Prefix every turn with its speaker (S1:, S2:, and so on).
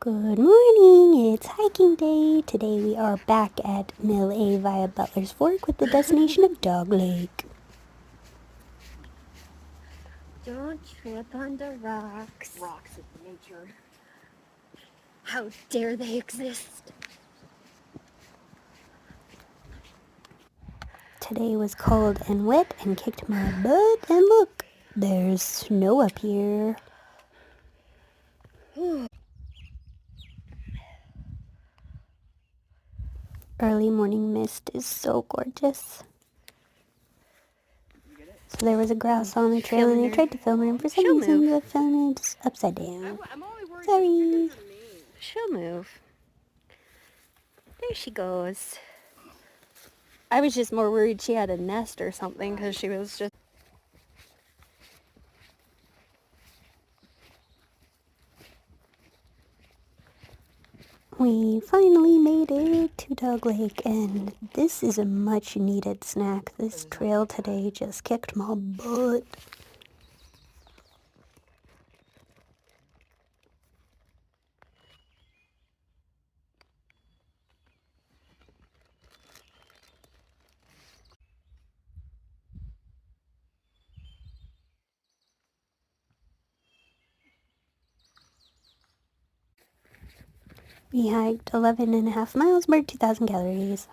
S1: Good morning, it's hiking day. Today we are back at Mill A via Butler's Fork with the destination of Dog Lake.
S2: Don't trip on the rocks.
S3: Rocks of nature.
S2: How dare they exist?
S1: Today was cold and wet and kicked my butt, and look, there's snow up here. Early morning mist is so gorgeous. So there was a grouse on the trail and I tried to film her, and for some reason the film is upside down. Sorry.
S2: She'll move. There she goes. I was just more worried she had a nest or something because she was just...
S1: We finally made it to Dog Lake, and this is a much needed snack. This trail today just kicked my butt. We hiked 11.5 miles, burned 2,000 calories.